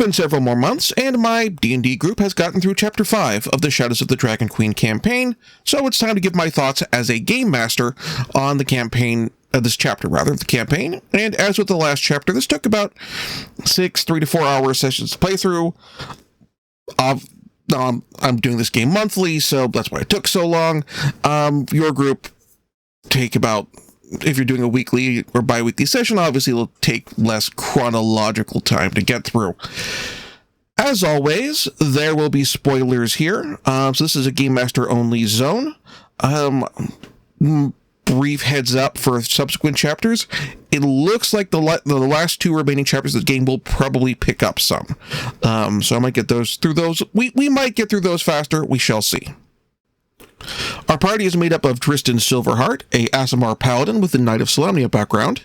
been several more months, and my D&D group has gotten through Chapter 5 of the Shadows of the Dragon Queen campaign, so it's time to give my thoughts as a game master on the campaign, this chapter rather, of the campaign. And as with the last chapter, this took about 3 to 4 hour sessions to play through. I'm doing this game monthly, so that's why it took so long. Your group take about, if you're doing a weekly or bi-weekly session, obviously it'll take less chronological time to get through. As always, there will be spoilers here. So this is a Game Master only zone. Brief heads up for subsequent chapters. It looks like the last 2 remaining chapters of the game will probably pick up some. So I might get those through those. We might get through those faster. We shall see. Our party is made up of Tristan Silverheart, a Aasimar paladin with the Knight of Solamnia background,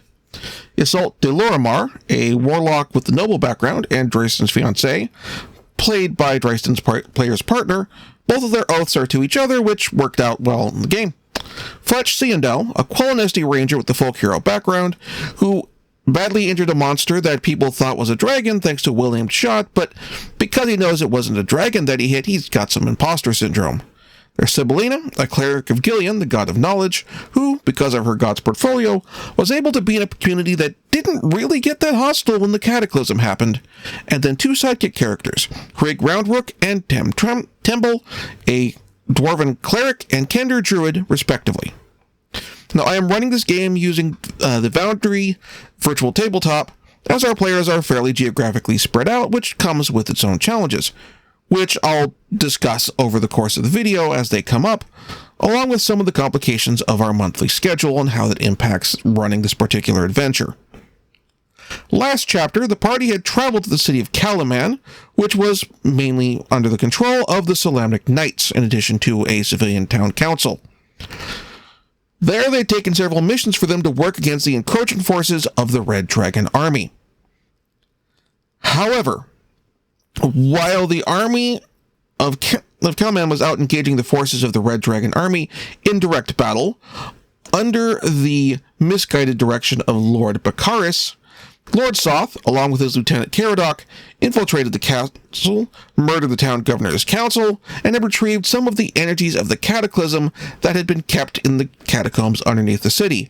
Iseult de Lorimar, a warlock with the noble background, and Drystan's fiancée, played by Drystan's player's partner. Both of their oaths are to each other, which worked out well in the game. Fletch Seandel, a Quellenesti ranger with the folk hero background, who badly injured a monster that people thought was a dragon thanks to a well-aimed shot, but because he knows it wasn't a dragon that he hit, he's got some imposter syndrome. There's Sibylina, a cleric of Gillian, the god of knowledge, who, because of her god's portfolio, was able to be in a community that didn't really get that hostile when the cataclysm happened. And then 2 sidekick characters, Rig Roundrook and Temple, a dwarven cleric and Kender druid, respectively. Now, I am running this game using the Foundry virtual tabletop, as our players are fairly geographically spread out, which comes with its own challenges, which I'll discuss over the course of the video as they come up, along with some of the complications of our monthly schedule and how that impacts running this particular adventure. Last chapter, the party had traveled to the city of Kalaman, which was mainly under the control of the Solamnic Knights, in addition to a civilian town council. There, they'd taken several missions for them to work against the encroaching forces of the Red Dragon Army. However, while the army of Kalaman was out engaging the forces of the Red Dragon Army in direct battle, under the misguided direction of Lord Bakaris, Lord Soth, along with his lieutenant Caradoc, infiltrated the castle, murdered the town governor's council, and had retrieved some of the energies of the cataclysm that had been kept in the catacombs underneath the city.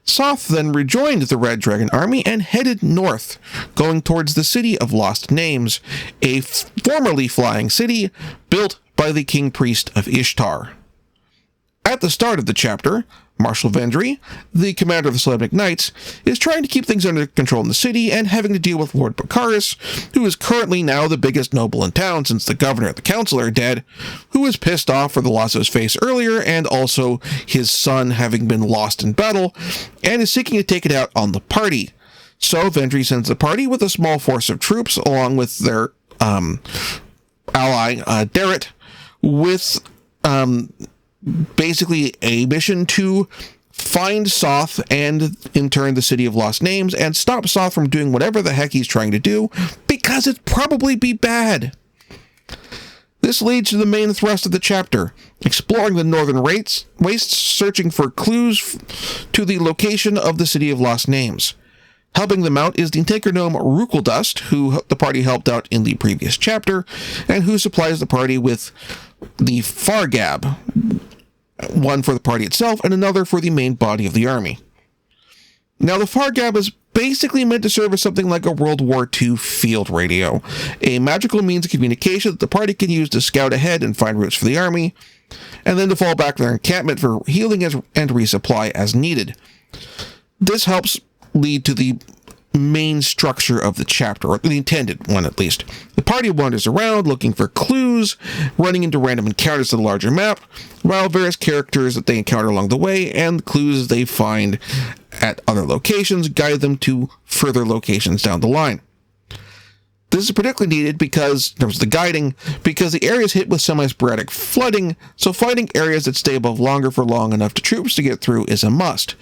Soth then rejoined the Red Dragon Army and headed north, going towards the City of Lost Names, a formerly flying city built by the King Priest of Ishtar. At the start of the chapter, Marshal Vendry, the commander of the Solamnic Knights, is trying to keep things under control in the city and having to deal with Lord Bakaris, who is currently now the biggest noble in town since the governor and the council are dead, who was pissed off for the loss of his face earlier and also his son having been lost in battle, and is seeking to take it out on the party. So Vendry sends the party with a small force of troops along with their ally, Darrett, with basically a mission to find Soth and, in turn, the City of Lost Names, and stop Soth from doing whatever the heck he's trying to do, because it'd probably be bad. This leads to the main thrust of the chapter, exploring the northern wastes, searching for clues to the location of the City of Lost Names. Helping them out is the Tinker Gnome Rukeldust, who the party helped out in the previous chapter, and who supplies the party with the Fargab, one for the party itself and another for the main body of the army. Now, the Fargab is basically meant to serve as something like a World War II field radio, a magical means of communication that the party can use to scout ahead and find routes for the army, and then to fall back to their encampment for healing and resupply as needed. This helps lead to the main structure of the chapter, or the intended one at least. The party wanders around looking for clues, running into random encounters to the larger map, while various characters that they encounter along the way and clues they find at other locations guide them to further locations down the line. This is particularly needed because, in terms of the guiding, because the area is hit with semi-sporadic flooding, so finding areas that stay above longer for long enough to troops to get through is a must.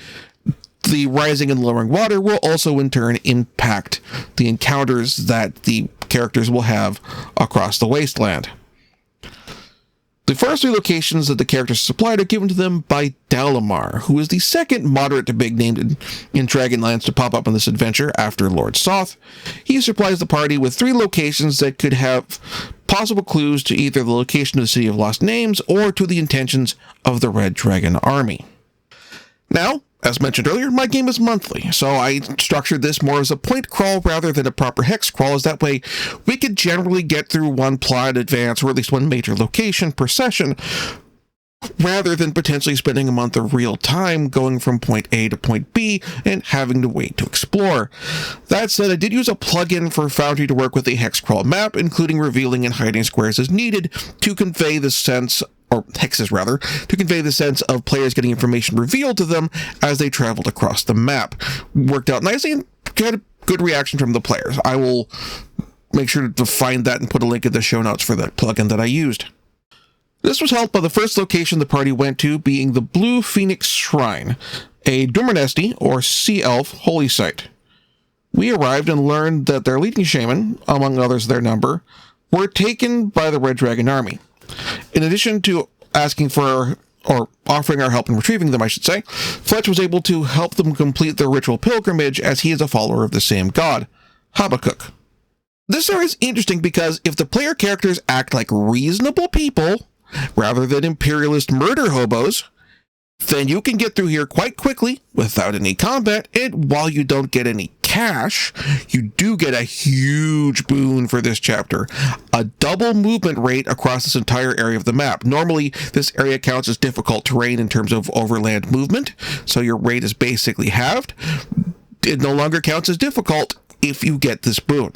The rising and lowering water will also in turn impact the encounters that the characters will have across the wasteland. The first three locations that the characters supplied are given to them by Dalamar, who is the second moderate to big name in Dragonlance to pop up on this adventure after Lord Soth. He supplies the party with 3 locations that could have possible clues to either the location of the City of Lost Names or to the intentions of the Red Dragon Army. Now, as mentioned earlier, my game is monthly, so I structured this more as a point crawl rather than a proper hex crawl, as that way we could generally get through one plot advance, or at least one major location per session, rather than potentially spending a month of real time going from point A to point B and having to wait to explore. That said, I did use a plugin for Foundry to work with a hex crawl map, including revealing and hiding squares as needed to convey the sense, or hexes rather, to convey the sense of players getting information revealed to them as they traveled across the map. Worked out nicely and got a good reaction from the players. I will make sure to find that and put a link in the show notes for that plugin that I used. This was helped by the first location the party went to being the Blue Phoenix Shrine, a Dumernesty, or Sea Elf, holy site. We arrived and learned that their leading shaman, among others their number, were taken by the Red Dragon Army. In addition to asking for, or offering our help in retrieving them, I should say, Fletch was able to help them complete their ritual pilgrimage as he is a follower of the same god, Habakkuk. This area is interesting because if the player characters act like reasonable people, rather than imperialist murder hobos, then you can get through here quite quickly without any combat, and while you don't get any cash, you do get a huge boon for this chapter. A double movement rate across this entire area of the map. Normally, this area counts as difficult terrain in terms of overland movement, so your rate is basically halved. It no longer counts as difficult if you get this boon.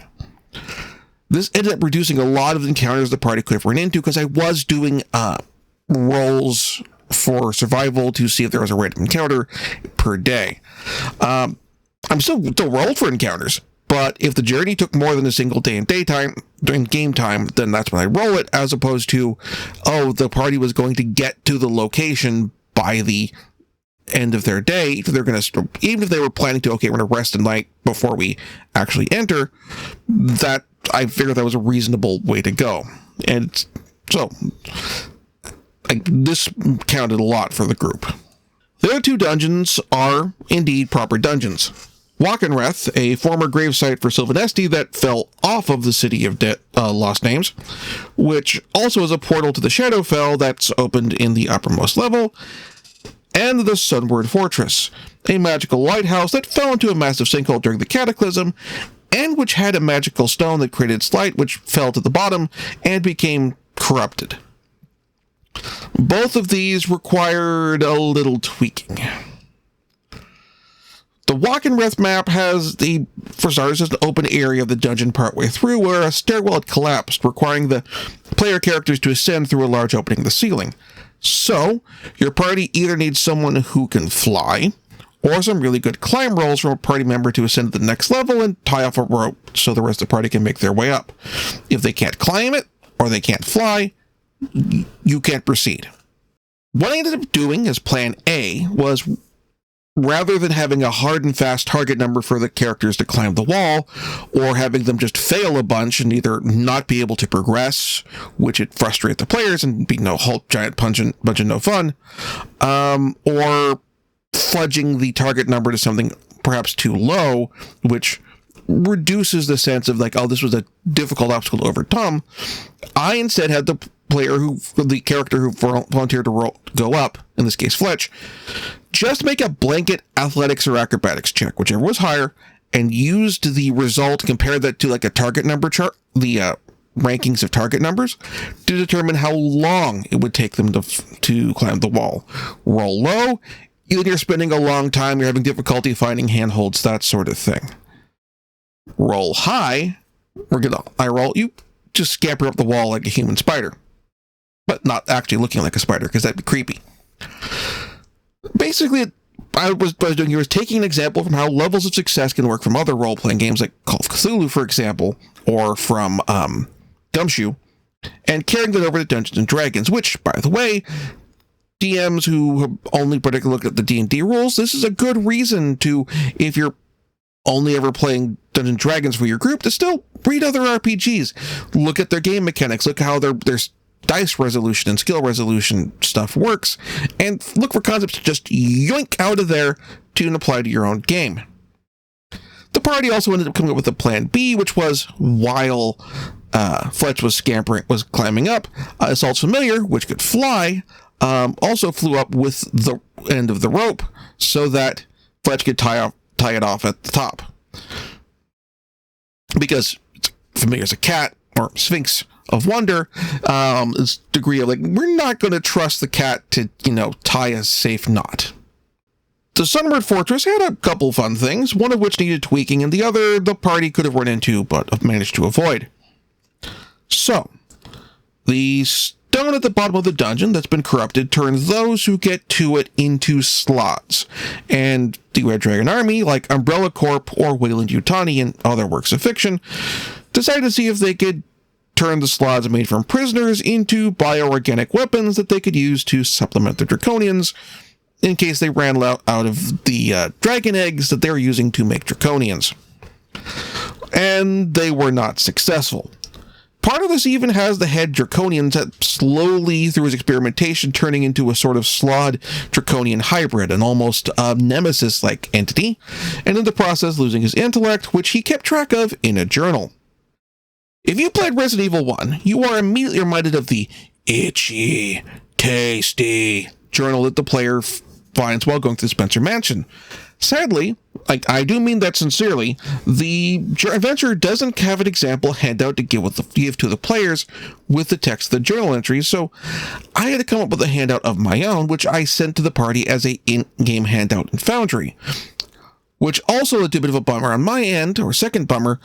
This ended up reducing a lot of encounters the party could have run into, because I was doing rolls for survival to see if there was a random encounter per day. I'm still rolled for encounters, but if the journey took more than a single day in daytime, during game time, then that's when I roll it, as opposed to, oh, the party was going to get to the location by the end of their day. Even if they were planning to, okay, we're going to rest a night before we actually enter, that I figured that was a reasonable way to go. And so this counted a lot for the group. The other 2 dungeons are indeed proper dungeons. Walkenreth, a former gravesite for Sylvanesti that fell off of the City of Lost Names, which also is a portal to the Shadowfell that's opened in the uppermost level, and the Sunward Fortress, a magical lighthouse that fell into a massive sinkhole during the Cataclysm, and which had a magical stone that created its light, which fell to the bottom and became corrupted. Both of these required a little tweaking. The Walkenreth map has for starters, an open area of the dungeon partway through where a stairwell had collapsed, requiring the player characters to ascend through a large opening in the ceiling. So, your party either needs someone who can fly, or some really good climb rolls from a party member to ascend to the next level and tie off a rope so the rest of the party can make their way up. If they can't climb it, or they can't fly, you can't proceed. What I ended up doing as plan A was, rather than having a hard and fast target number for the characters to climb the wall, or having them just fail a bunch and either not be able to progress, which would frustrate the players and be no whole giant bunch of no fun, or fudging the target number to something perhaps too low, which reduces the sense of like, oh, this was a difficult obstacle to overcome. I instead had the character who volunteered to go up, in this case Fletch, just make a blanket athletics or acrobatics check, whichever was higher, and used the result, compared that to like a target number chart, the rankings of target numbers, to determine how long it would take them to climb the wall. Roll low, either you're spending a long time, you're having difficulty finding handholds, that sort of thing. Roll high, you just scamper up the wall like a human spider. But not actually looking like a spider, because that'd be creepy. Basically, what I was doing here was taking an example from how levels of success can work from other role-playing games like Call of Cthulhu, for example, or from Gumshoe, and carrying that over to Dungeons and Dragons, which, by the way, DMs who have only particularly looked at the D&D rules, this is a good reason to, if you're only ever playing Dungeons & Dragons for your group, to still read other RPGs. Look at their game mechanics. Look how their dice resolution and skill resolution stuff works, and look for concepts to just yoink out of there to apply to your own game. The party also ended up coming up with a plan B, which was while Fletch was climbing up, Assault's Familiar, which could fly, also flew up with the end of the rope so that Fletch could tie it off at the top. Because Familiar's a cat, or Sphinx of Wonder, this degree of, like, we're not going to trust the cat to, tie a safe knot. The Sunward Fortress had a couple fun things, one of which needed tweaking, and the other the party could have run into, but managed to avoid. So, the stone at the bottom of the dungeon that's been corrupted turns those who get to it into slots, and the Red Dragon Army, like Umbrella Corp or Wayland Yutani and other works of fiction, decided to see if they could turn the slots made from prisoners into bioorganic weapons that they could use to supplement the Draconians, in case they ran out of the dragon eggs that they were using to make Draconians. And they were not successful. Part of this even has the head Draconian that slowly, through his experimentation, turning into a sort of slod Draconian hybrid, an almost nemesis-like entity, and in the process losing his intellect, which he kept track of in a journal. If you played Resident Evil 1, you are immediately reminded of the itchy, tasty journal that the player finds while going through Spencer Mansion. Sadly, I do mean that sincerely, the adventure doesn't have an example handout to give to the players with the text of the journal entries, so I had to come up with a handout of my own, which I sent to the party as a in-game handout in Foundry, which also led to a bit of a bummer on my end, or second bummer,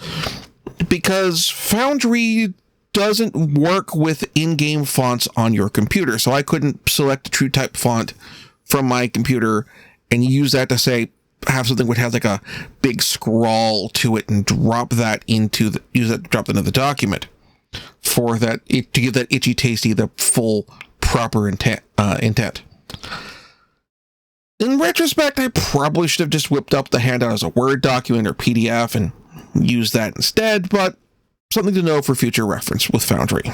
because Foundry doesn't work with in-game fonts on your computer, so I couldn't select a true type font from my computer and use that to say, have something would have like a big scrawl to it and drop that into drop that into the document for that, to give that itchy tasty the full proper intent. In retrospect, I probably should have just whipped up the handout as a Word document or PDF and used that instead, but something to know for future reference with Foundry.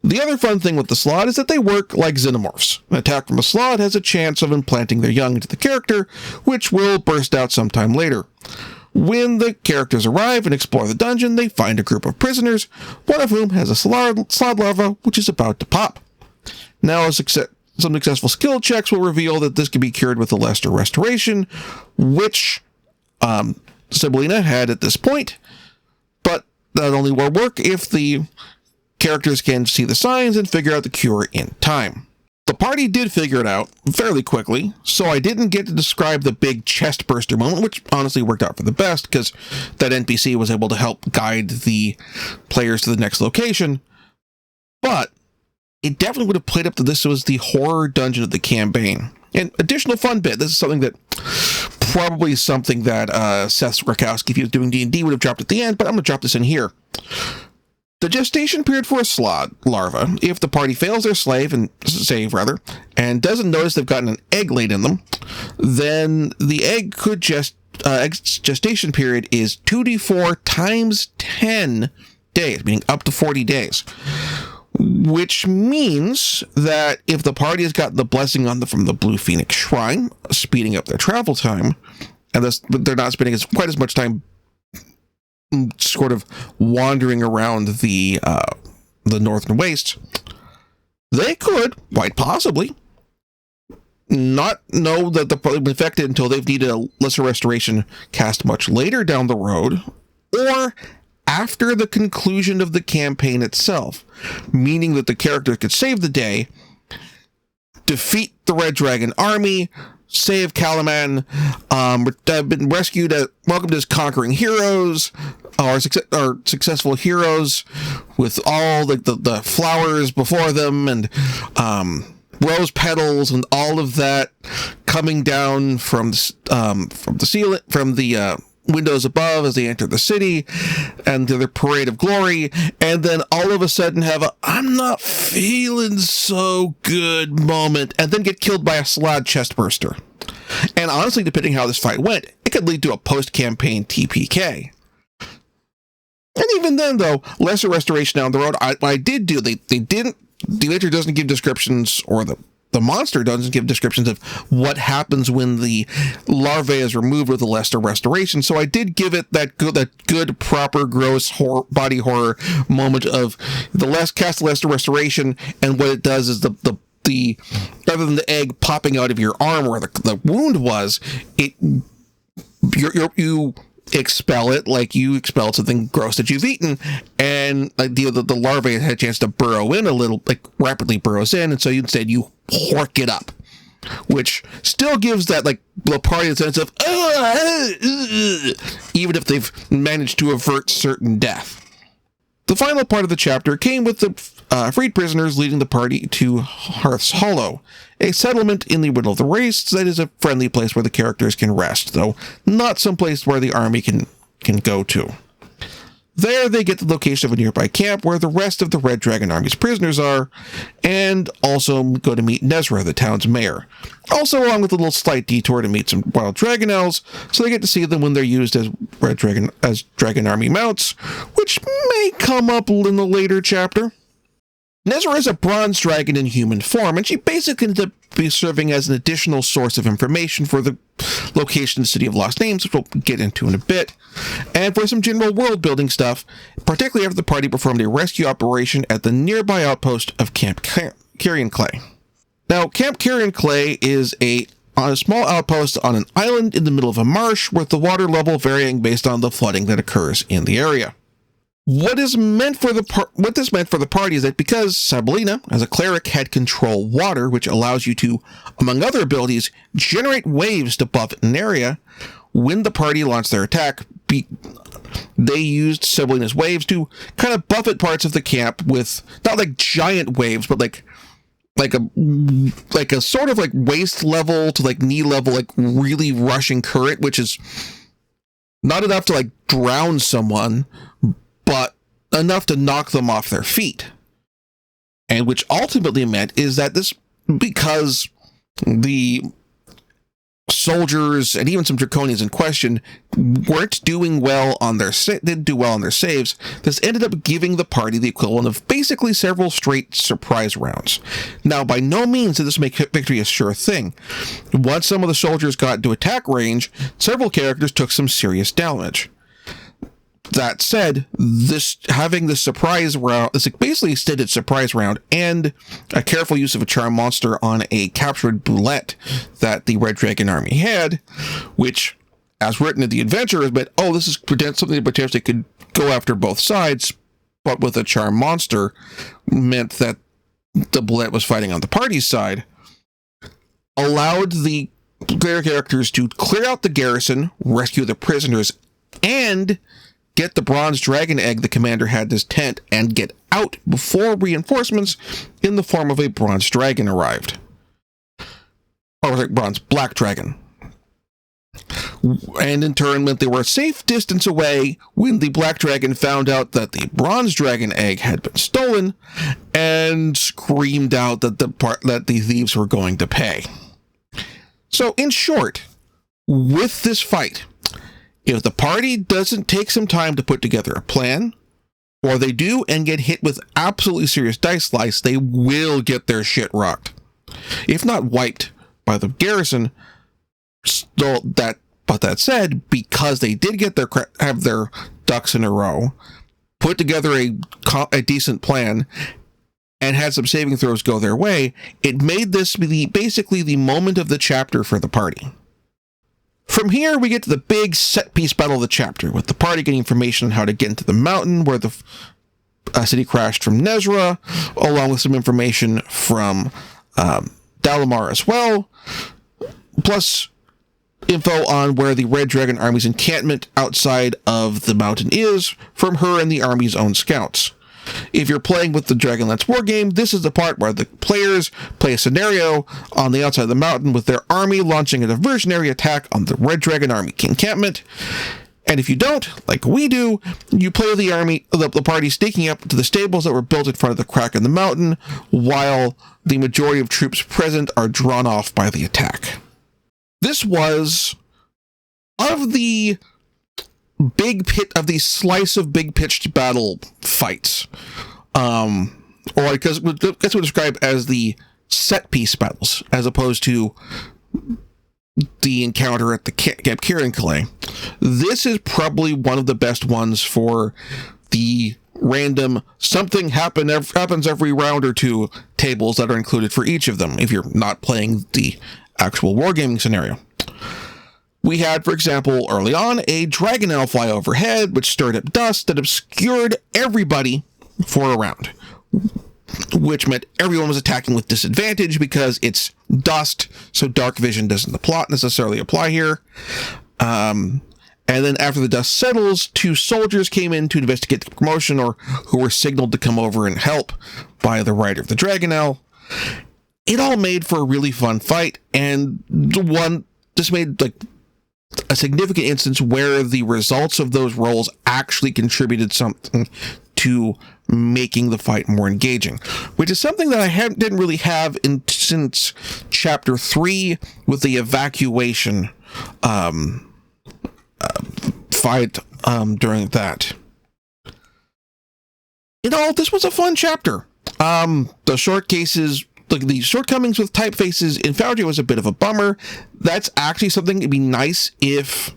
The other fun thing with the Slod is that they work like xenomorphs. An attack from a Slod has a chance of implanting their young into the character, which will burst out sometime later. When the characters arrive and explore the dungeon, they find a group of prisoners, one of whom has a Slod larva, which is about to pop. Now, some successful skill checks will reveal that this can be cured with a Lester Restoration, which Sibylina had at this point, but that only will work if the characters can see the signs and figure out the cure in time. The party did figure it out fairly quickly, so I didn't get to describe the big chest burster moment, which honestly worked out for the best, because that NPC was able to help guide the players to the next location, but it definitely would have played up to this was the horror dungeon of the campaign. An additional fun bit, this is something that probably something that Seth Rakowski, if he was doing D&D, would have dropped at the end, but I'm going to drop this in here. The gestation period for a Slod larva, if the party fails their save, and doesn't notice they've gotten an egg laid in them, then the egg could gestation period is 2d4 times 10 days, meaning up to 40 days. Which means that if the party has gotten the blessing from the Blue Phoenix Shrine, speeding up their travel time, and they're not spending quite as much time sort of wandering around the northern wastes, they could, quite possibly, not know that they've been infected until they've needed a Lesser Restoration cast much later down the road, or after the conclusion of the campaign itself, meaning that the character could save the day, defeat the Red Dragon Army, save Calaman, have been rescued, welcomed as conquering heroes, or successful heroes with all the flowers before them, and rose petals and all of that coming down from the ceiling, from the windows above as they enter the city, and their parade of glory, and then all of a sudden have a "I'm not feeling so good" moment, and then get killed by a Slod chestburster. And honestly, depending how this fight went, it could lead to a post-campaign TPK. And even then, though, lesser restoration down the road, what I did do, the editor doesn't give descriptions, or the monster doesn't give descriptions of what happens when the larvae is removed with the lesser restoration. So I did give it that good, proper, gross body horror moment of cast the lesser restoration, and what it does is the rather than the egg popping out of your arm where the wound was, you expel it like you expelled something gross that you've eaten, and like the larvae had a chance to burrow in a little, like rapidly burrows in, and so instead you hork it up, which still gives that like the party a sense of even if they've managed to avert certain death. The final part of the chapter came with the freed prisoners leading the party to Hearth's Hollow, a settlement in the middle of the wastes that is a friendly place where the characters can rest, though not some place where the army can go to. There they get the location of a nearby camp where the rest of the Red Dragon Army's prisoners are, and also go to meet Nezra, the town's mayor. Also along with a little slight detour to meet some wild dragonels, so they get to see them when they're used as Dragon Army mounts, which may come up in the later chapter. Nezra is a bronze dragon in human form, and she basically ends up serving as an additional source of information for the location of the City of Lost Names, which we'll get into in a bit, and for some general world-building stuff, particularly after the party performed a rescue operation at the nearby outpost of Camp Carrion Clay. Now, Camp Carrion Clay is a small outpost on an island in the middle of a marsh, with the water level varying based on the flooding that occurs in the area. What this meant for the party is that because Sabelina, as a cleric, had control water, which allows you to, among other abilities, generate waves to buffet an area, when the party launched their attack, they used Sabelina's waves to kind of buffet parts of the camp with, not like giant waves, but like a sort of like waist level to like knee level, like really rushing current, which is not enough to like drown someone, but enough to knock them off their feet. And which ultimately meant is that because the soldiers and even some Draconians in question weren't doing well on didn't do well on their saves, this ended up giving the party the equivalent of basically several straight surprise rounds. Now, by no means did this make victory a sure thing. Once some of the soldiers got into attack range, several characters took some serious damage. That said, having the surprise round, this basically extended surprise round, and a careful use of a charm monster on a captured boulette that the Red Dragon Army had, which, as written in the adventure, has been, this is something that potentially could go after both sides, but with a charm monster, meant that the boulette was fighting on the party's side, allowed the player characters to clear out the garrison, rescue the prisoners, and get the bronze dragon egg the commander had in his tent, and get out before reinforcements in the form of a bronze dragon arrived. Or was it bronze black dragon? And in turn meant they were a safe distance away when the black dragon found out that the bronze dragon egg had been stolen, and screamed out that the thieves were going to pay. So in short, with this fight, if the party doesn't take some time to put together a plan, or they do and get hit with absolutely serious dice slice, they will get their shit rocked. If not wiped by the garrison. But that said, because they did have their ducks in a row, put together a decent plan, and had some saving throws go their way, it made this basically the moment of the chapter for the party. From here, we get to the big set-piece battle of the chapter, with the party getting information on how to get into the mountain where the city crashed from Nezra, along with some information from Dalamar as well, plus info on where the Red Dragon Army's encampment outside of the mountain is from her and the army's own scouts. If you're playing with the Dragonlance wargame, this is the part where the players play a scenario on the outside of the mountain with their army launching a diversionary attack on the Red Dragon Army encampment. And if you don't, like we do, you play the party sneaking up to the stables that were built in front of the crack in the mountain, while the majority of troops present are drawn off by the attack. This was, of the these slice of big pitched battle fights, or because that's what describe as the set piece battles, as opposed to the encounter at the Camp Kieran Calais. This is probably one of the best ones for the random something happens every round or two tables that are included for each of them, if you're not playing the actual wargaming scenario. We had, for example, early on, a dragon owl fly overhead, which stirred up dust that obscured everybody for a round, which meant everyone was attacking with disadvantage because it's dust, so dark vision doesn't necessarily apply here. And then after the dust settles, 2 soldiers came in to investigate the commotion, or who were signaled to come over and help by the rider of the dragon owl. It all made for a really fun fight, and this made like a significant instance where the results of those rolls actually contributed something to making the fight more engaging, which is something that I didn't really have since chapter 3 with the evacuation fight during that. This was a fun chapter. The the shortcomings with typefaces in Foundry was a bit of a bummer. That's actually something that'd be nice if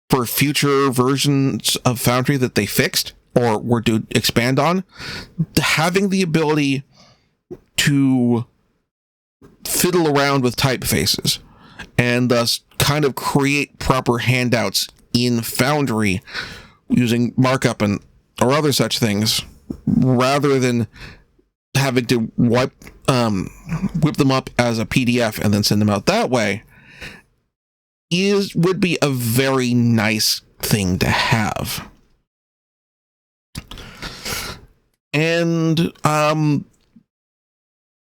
for future versions of Foundry that they fixed or were to expand on. Having the ability to fiddle around with typefaces and thus kind of create proper handouts in Foundry using markup or other such things, rather than having to whip them up as a PDF and then send them out that way, would be a very nice thing to have. And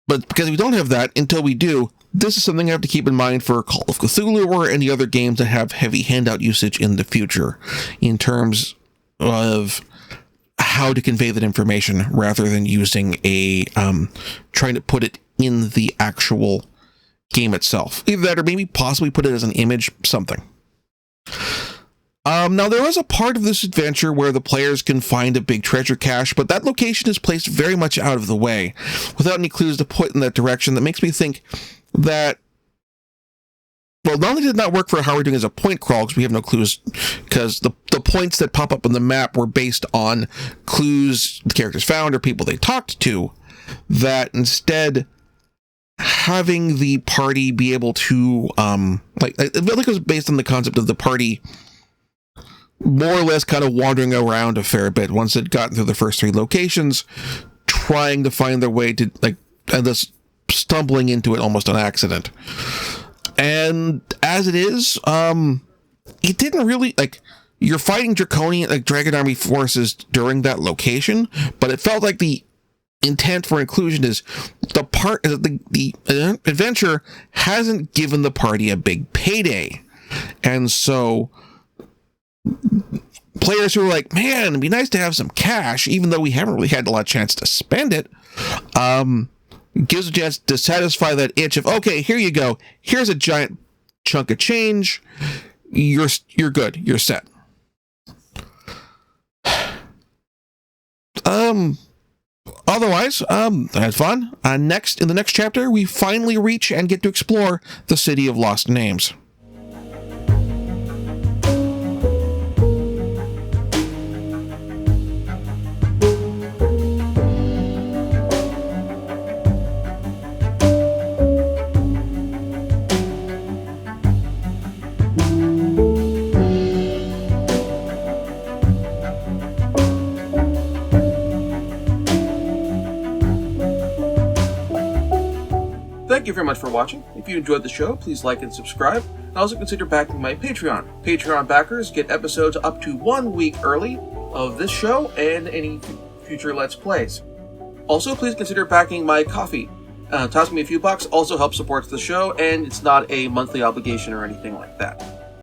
but because we don't have that, until we do, this is something I have to keep in mind for Call of Cthulhu or any other games that have heavy handout usage in the future, in terms of how to convey that information rather than using trying to put it in the actual game itself. Either that or maybe possibly put it as an image, something. Now, there is a part of this adventure where the players can find a big treasure cache, but that location is placed very much out of the way, without any clues to point in that direction. That makes me think that, well, not only did it not work for how we're doing as a point crawl, because we have no clues, because the points that pop up on the map were based on clues the characters found or people they talked to, that instead having the party be able to, it was based on the concept of the party more or less kind of wandering around a fair bit once it gotten through the first 3 locations, trying to find their way to, and thus stumbling into it almost on accident. And as it is, it didn't really, you're fighting draconian, dragon army forces during that location, but it felt like the intent for inclusion is the adventure hasn't given the party a big payday. And so players who are like, man, it'd be nice to have some cash, even though we haven't really had a lot of chance to spend it, gives a chance to satisfy that itch of, okay, here you go. Here's a giant chunk of change. You're good. You're set. Otherwise, I had fun. In the next chapter, we finally reach and get to explore the City of Lost Names. Thank you very much for watching. If you enjoyed the show, please like and subscribe, and also consider backing my Patreon. Patreon backers get episodes up to 1 week early of this show and any future Let's Plays. Also, please consider backing my Ko-fi. Toss me a few bucks also helps support the show, and it's not a monthly obligation or anything like that.